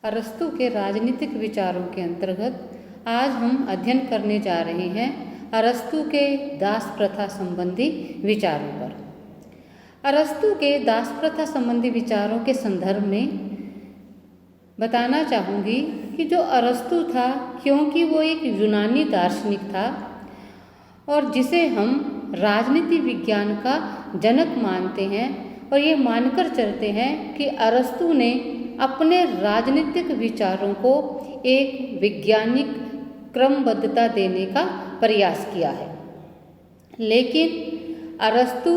अरस्तु के राजनीतिक विचारों के अंतर्गत आज हम अध्ययन करने जा रहे हैं अरस्तु के दास प्रथा संबंधी विचारों पर। अरस्तु के दास प्रथा संबंधी विचारों के संदर्भ में बताना चाहूँगी कि जो अरस्तु था, क्योंकि वो एक यूनानी दार्शनिक था और जिसे हम राजनीति विज्ञान का जनक मानते हैं और ये मानकर चलते हैं कि अरस्तु ने अपने राजनीतिक विचारों को एक वैज्ञानिक क्रमबद्धता देने का प्रयास किया है। लेकिन अरस्तु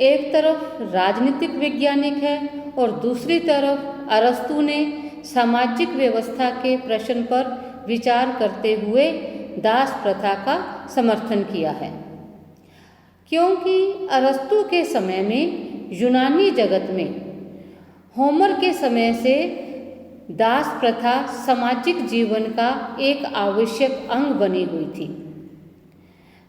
एक तरफ राजनीतिक वैज्ञानिक है और दूसरी तरफ अरस्तु ने सामाजिक व्यवस्था के प्रश्न पर विचार करते हुए दास प्रथा का समर्थन किया है। क्योंकि अरस्तु के समय में यूनानी जगत में होमर के समय से दास प्रथा सामाजिक जीवन का एक आवश्यक अंग बनी हुई थी।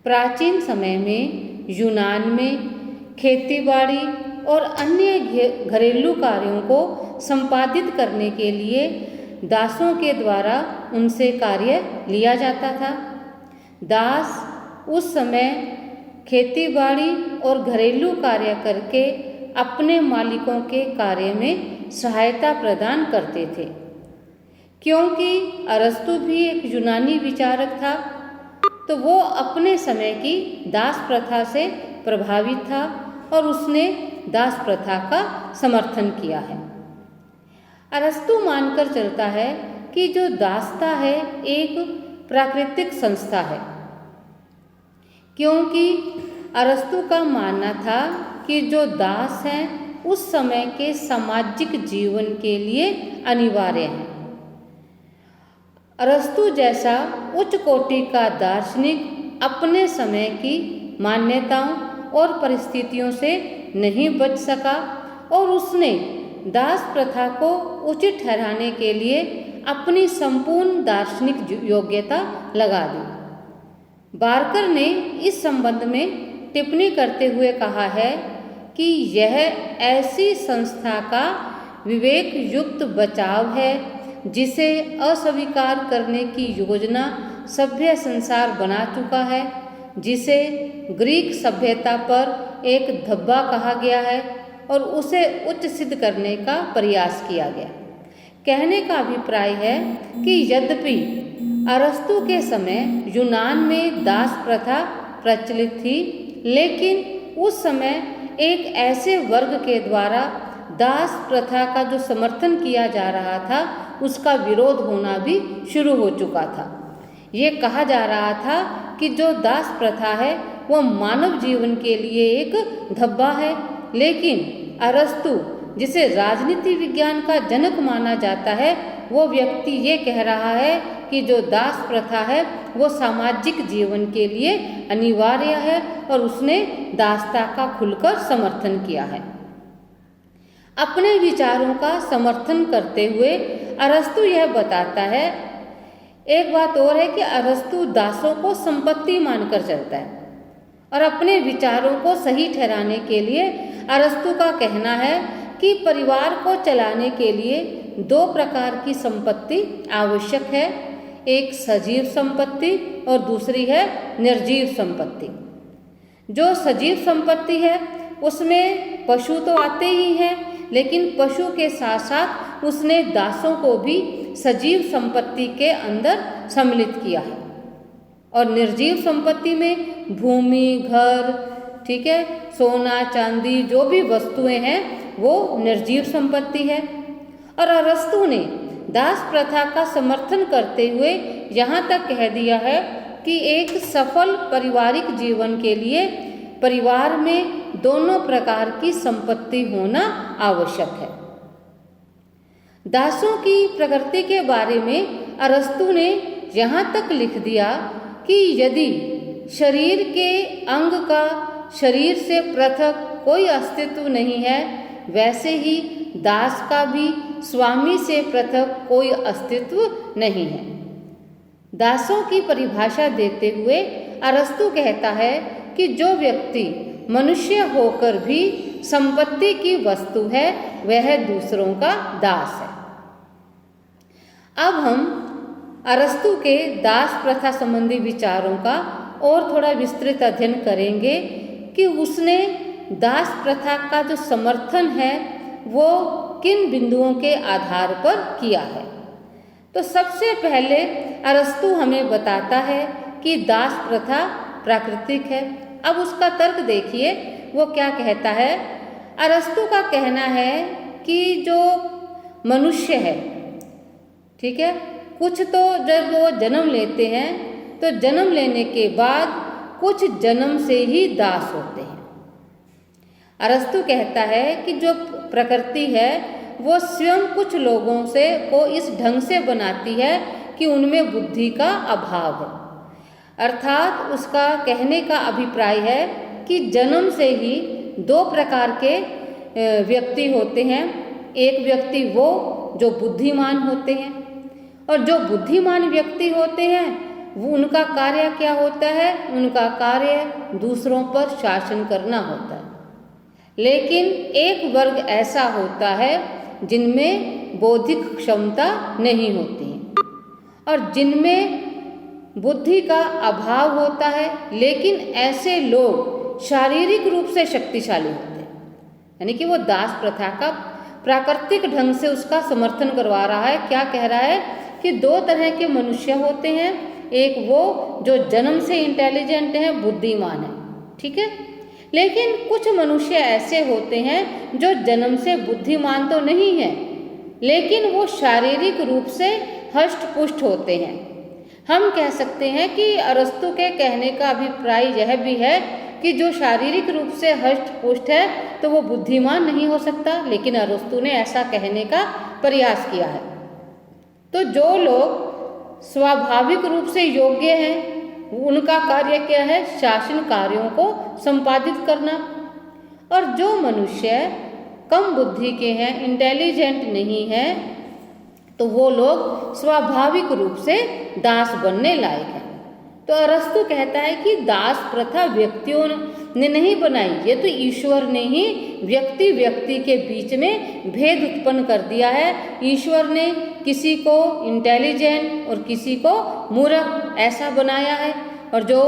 प्राचीन समय में यूनान में खेतीबाड़ी और अन्य घरेलू कार्यों को संपादित करने के लिए दासों के द्वारा उनसे कार्य लिया जाता था। दास उस समय खेतीबाड़ी और घरेलू कार्य करके अपने मालिकों के कार्य में सहायता प्रदान करते थे। क्योंकि अरस्तु भी एक यूनानी विचारक था, तो वो अपने समय की दास प्रथा से प्रभावित था और उसने दास प्रथा का समर्थन किया है। अरस्तु मानकर चलता है कि जो दासता है एक प्राकृतिक संस्था है, क्योंकि अरस्तु का मानना था कि जो दास हैं उस समय के सामाजिक जीवन के लिए अनिवार्य हैं। अरस्तु जैसा उच्च कोटि का दार्शनिक अपने समय की मान्यताओं और परिस्थितियों से नहीं बच सका और उसने दास प्रथा को उचित ठहराने के लिए अपनी संपूर्ण दार्शनिक योग्यता लगा दी। बार्कर ने इस संबंध में टिप्पणी करते हुए कहा है कि यह ऐसी संस्था का विवेक युक्त बचाव है जिसे अस्वीकार करने की योजना सभ्य संसार बना चुका है, जिसे ग्रीक सभ्यता पर एक धब्बा कहा गया है और उसे उच्च सिद्ध करने का प्रयास किया गया। कहने का अभिप्राय है कि यद्यपि अरस्तु के समय यूनान में दास प्रथा प्रचलित थी, लेकिन उस समय एक ऐसे वर्ग के द्वारा दास प्रथा का जो समर्थन किया जा रहा था उसका विरोध होना भी शुरू हो चुका था। ये कहा जा रहा था कि जो दास प्रथा है वो मानव जीवन के लिए एक धब्बा है, लेकिन अरस्तु जिसे राजनीति विज्ञान का जनक माना जाता है वो व्यक्ति ये कह रहा है कि जो दास प्रथा है वो सामाजिक जीवन के लिए अनिवार्य है और उसने दासता का खुलकर समर्थन किया है। अपने विचारों का समर्थन करते हुए अरस्तु यह बताता है, एक बात और है कि अरस्तु दासों को संपत्ति मानकर चलता है और अपने विचारों को सही ठहराने के लिए अरस्तु का कहना है कि परिवार को चलाने के लिए दो प्रकार की संपत्ति आवश्यक है, एक सजीव संपत्ति और दूसरी है निर्जीव संपत्ति। जो सजीव संपत्ति है उसमें पशु तो आते ही हैं, लेकिन पशु के साथ साथ उसने दासों को भी सजीव संपत्ति के अंदर सम्मिलित किया है। और निर्जीव संपत्ति में भूमि, घर, ठीक है, सोना चांदी जो भी वस्तुएं हैं वो निर्जीव संपत्ति है। और अरस्तु ने दास प्रथा का समर्थन करते हुए यहाँ तक कह दिया है कि एक सफल पारिवारिक जीवन के लिए परिवार में दोनों प्रकार की संपत्ति होना आवश्यक है। दासों की प्रकृति के बारे में अरस्तु ने यहाँ तक लिख दिया कि यदि शरीर के अंग का शरीर से पृथक कोई अस्तित्व नहीं है, वैसे ही दास का भी स्वामी से पृथक कोई अस्तित्व नहीं है। दासों की परिभाषा देते हुए अरस्तु कहता है कि जो व्यक्ति मनुष्य होकर भी संपत्ति की वस्तु है वह दूसरों का दास है। अब हम अरस्तु के दास प्रथा संबंधी विचारों का और थोड़ा विस्तृत अध्ययन करेंगे कि उसने दास प्रथा का जो समर्थन है वो किन बिंदुओं के आधार पर किया है। तो सबसे पहले अरस्तु हमें बताता है कि दास प्रथा प्राकृतिक है। अब उसका तर्क देखिए, वो क्या कहता है। अरस्तु का कहना है कि जो मनुष्य है, ठीक है, कुछ तो जब वो जन्म लेते हैं तो जन्म लेने के बाद कुछ जन्म से ही दास होते हैं। अरस्तु कहता है कि जो प्रकृति है वो स्वयं कुछ लोगों से को इस ढंग से बनाती है कि उनमें बुद्धि का अभाव है। अर्थात उसका कहने का अभिप्राय है कि जन्म से ही दो प्रकार के व्यक्ति होते हैं। एक व्यक्ति वो जो बुद्धिमान होते हैं, और जो बुद्धिमान व्यक्ति होते हैं वो उनका कार्य क्या होता है, उनका कार्य दूसरों पर शासन करना होता है। लेकिन एक वर्ग ऐसा होता है जिनमें बौद्धिक क्षमता नहीं होती है और जिनमें बुद्धि का अभाव होता है, लेकिन ऐसे लोग शारीरिक रूप से शक्तिशाली होते हैं। यानी कि वो दास प्रथा का प्राकृतिक ढंग से उसका समर्थन करवा रहा है। क्या कह रहा है कि दो तरह के मनुष्य होते हैं, एक वो जो जन्म से इंटेलिजेंट है, बुद्धिमान है, ठीक है, लेकिन कुछ मनुष्य ऐसे होते हैं जो जन्म से बुद्धिमान तो नहीं है, लेकिन वो शारीरिक रूप से हष्ट पुष्ट होते हैं। हम कह सकते हैं कि अरस्तु के कहने का अभिप्राय यह भी है कि जो शारीरिक रूप से हष्ट पुष्ट है तो वो बुद्धिमान नहीं हो सकता, लेकिन अरस्तु ने ऐसा कहने का प्रयास किया है। तो जो लोग स्वाभाविक रूप से योग्य हैं उनका कार्य क्या है, शासन कार्यों को संपादित करना। और जो मनुष्य कम बुद्धि के हैं, इंटेलिजेंट नहीं है, तो वो लोग स्वाभाविक रूप से दास बनने लायक हैं। तो अरस्तु कहता है कि दास प्रथा व्यक्तियों ने नहीं बनाई, ये तो ईश्वर ने ही व्यक्ति व्यक्ति के बीच में भेद उत्पन्न कर दिया है। ईश्वर ने किसी को इंटेलिजेंट और किसी को मूर्ख ऐसा बनाया है, और जो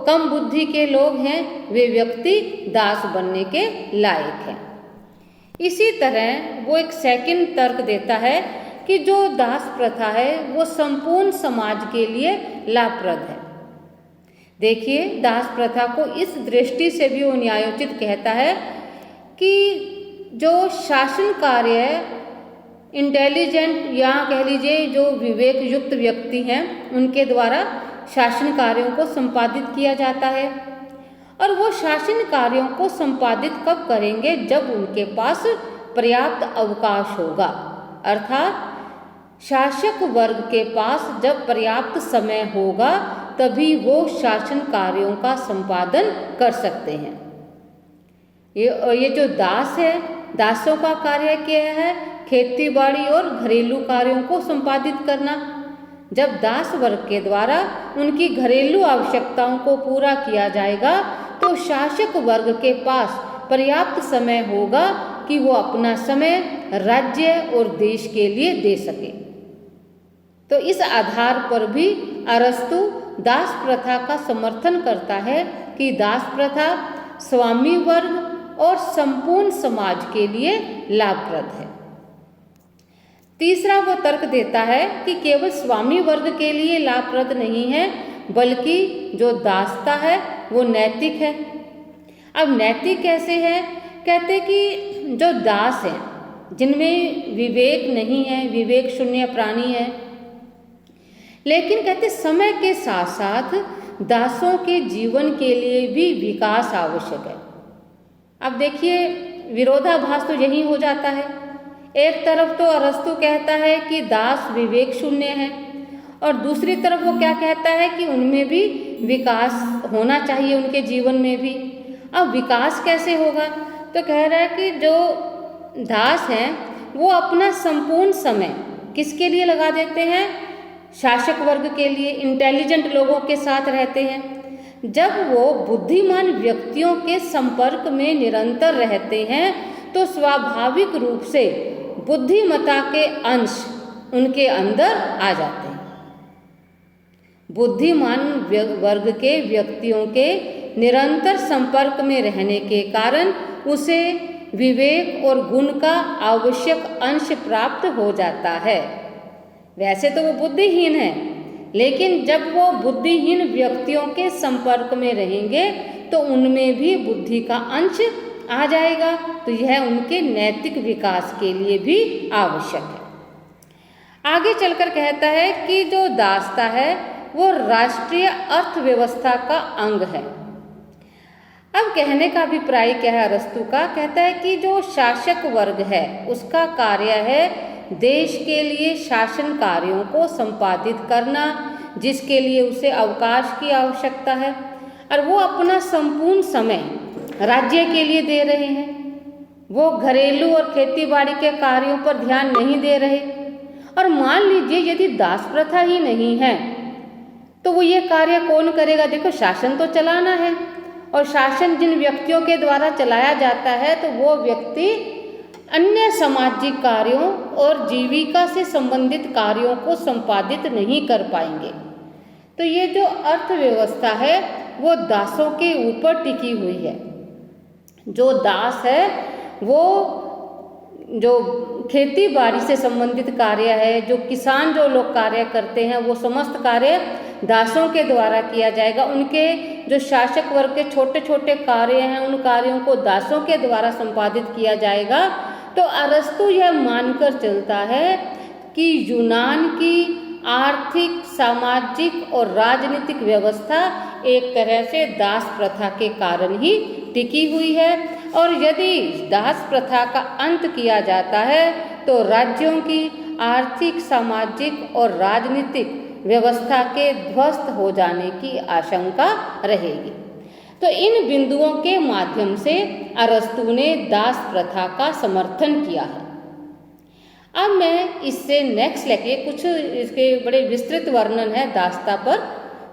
कम बुद्धि के लोग हैं वे व्यक्ति दास बनने के लायक हैं। इसी तरह वो एक सेकंड तर्क देता है कि जो दास प्रथा है वो संपूर्ण समाज के लिए लाभप्रद है। देखिए, दास प्रथा को इस दृष्टि से भी वो न्यायोचित कहता है कि जो शासन कार्य इंटेलिजेंट या कह लीजिए जो विवेक युक्त व्यक्ति हैं उनके द्वारा शासन कार्यों को संपादित किया जाता है। और वो शासन कार्यों को संपादित कब करेंगे, जब उनके पास पर्याप्त अवकाश होगा। अर्थात शासक वर्ग के पास जब पर्याप्त समय होगा तभी वो शासन कार्यों का संपादन कर सकते हैं। ये जो दास है, दासों का कार्य क्या है, खेती बाड़ी और घरेलू कार्यों को संपादित करना। जब दास वर्ग के द्वारा उनकी घरेलू आवश्यकताओं को पूरा किया जाएगा तो शासक वर्ग के पास पर्याप्त समय होगा कि वो अपना समय राज्य और देश के लिए दे सके। तो इस आधार पर भी अरस्तु दास प्रथा का समर्थन करता है कि दास प्रथा स्वामी वर्ग और संपूर्ण समाज के लिए लाभप्रद है। तीसरा वो तर्क देता है कि केवल स्वामी वर्ग के लिए लाभप्रद नहीं है, बल्कि जो दासता है वो नैतिक है। अब नैतिक कैसे है, कहते कि जो दास हैं जिनमें विवेक नहीं है, विवेक शून्य प्राणी है, लेकिन कहते समय के साथ साथ दासों के जीवन के लिए भी विकास आवश्यक है। अब देखिए, विरोधाभास तो यही हो जाता है। एक तरफ तो अरस्तु कहता है कि दास विवेक शून्य है, और दूसरी तरफ वो क्या कहता है कि उनमें भी विकास होना चाहिए, उनके जीवन में भी। अब विकास कैसे होगा, तो कह रहा है कि जो दास हैं वो अपना संपूर्ण समय किसके लिए लगा देते हैं, शासक वर्ग के लिए, इंटेलिजेंट लोगों के साथ रहते हैं। जब वो बुद्धिमान व्यक्तियों के संपर्क में निरंतर रहते हैं तो स्वाभाविक रूप से बुद्धिमत्ता के अंश उनके अंदर आ जाते हैं। बुद्धिमान वर्ग के व्यक्तियों के निरंतर संपर्क में रहने के कारण उसे विवेक और गुण का आवश्यक अंश प्राप्त हो जाता है। वैसे तो वो बुद्धिहीन है, लेकिन जब वो बुद्धिहीन व्यक्तियों के संपर्क में रहेंगे तो उनमें भी बुद्धि का अंश आ जाएगा, तो यह उनके नैतिक विकास के लिए भी आवश्यक है। आगे चलकर कहता है कि जो दासता है वो राष्ट्रीय अर्थव्यवस्था का अंग है। अब कहने का अभिप्राय क्या है अरस्तु का? कहता है कि जो शासक वर्ग है उसका कार्य है देश के लिए शासन कार्यों को संपादित करना, जिसके लिए उसे अवकाश की आवश्यकता है, और वो अपना संपूर्ण समय राज्य के लिए दे रहे हैं। वो घरेलू और खेतीबाड़ी के कार्यों पर ध्यान नहीं दे रहे। और मान लीजिए यदि दास प्रथा ही नहीं है तो वो ये कार्य कौन करेगा? देखो, शासन तो चलाना है, और शासन जिन व्यक्तियों के द्वारा चलाया जाता है तो वो व्यक्ति अन्य सामाजिक कार्यों और जीविका से संबंधित कार्यों को संपादित नहीं कर पाएंगे। तो ये जो अर्थव्यवस्था है वो दासों के ऊपर टिकी हुई है। जो दास है वो जो खेती बाड़ी से संबंधित कार्य है, जो किसान जो लोग कार्य करते हैं, वो समस्त कार्य दासों के द्वारा किया जाएगा। उनके जो शासक वर्ग के छोटे छोटे कार्य हैं उन कार्यों को दासों के द्वारा संपादित किया जाएगा। तो अरस्तु यह मानकर चलता है कि यूनान की आर्थिक, सामाजिक और राजनीतिक व्यवस्था एक तरह से दास प्रथा के कारण ही टिकी हुई है, और यदि दास प्रथा का अंत किया जाता है तो राज्यों की आर्थिक, सामाजिक और राजनीतिक व्यवस्था के ध्वस्त हो जाने की आशंका रहेगी। तो इन बिंदुओं के माध्यम से अरस्तु ने दास प्रथा का समर्थन किया है। अब मैं इससे नेक्स्ट लेके कुछ इसके बड़े विस्तृत वर्णन है दासता पर,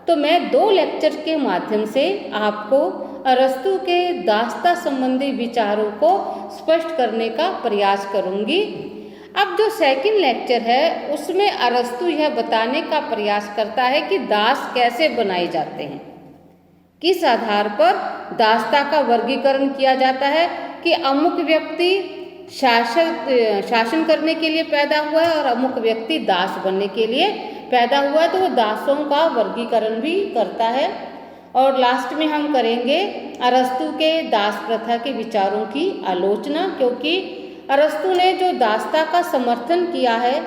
तो मैं 2 लेक्चर के माध्यम से आपको अरस्तु के दासता संबंधी विचारों को स्पष्ट करने का प्रयास करूंगी। अब जो सेकंड लेक्चर है उसमें अरस्तु यह बताने का प्रयास करता है कि दास कैसे बनाए जाते हैं, किस आधार पर दासता का वर्गीकरण किया जाता है कि अमुक व्यक्ति शासन करने के लिए पैदा हुआ है और अमुक व्यक्ति दास बनने के लिए पैदा हुआ है, तो वो दासों का वर्गीकरण भी करता है। और लास्ट में हम करेंगे अरस्तु के दास प्रथा के विचारों की आलोचना, क्योंकि अरस्तु ने जो दासता का समर्थन किया है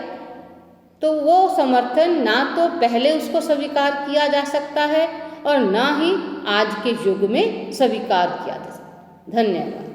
तो वो समर्थन ना तो पहले उसको स्वीकार किया जा सकता है और ना ही आज के युग में स्वीकार किया जा सकता। धन्यवाद।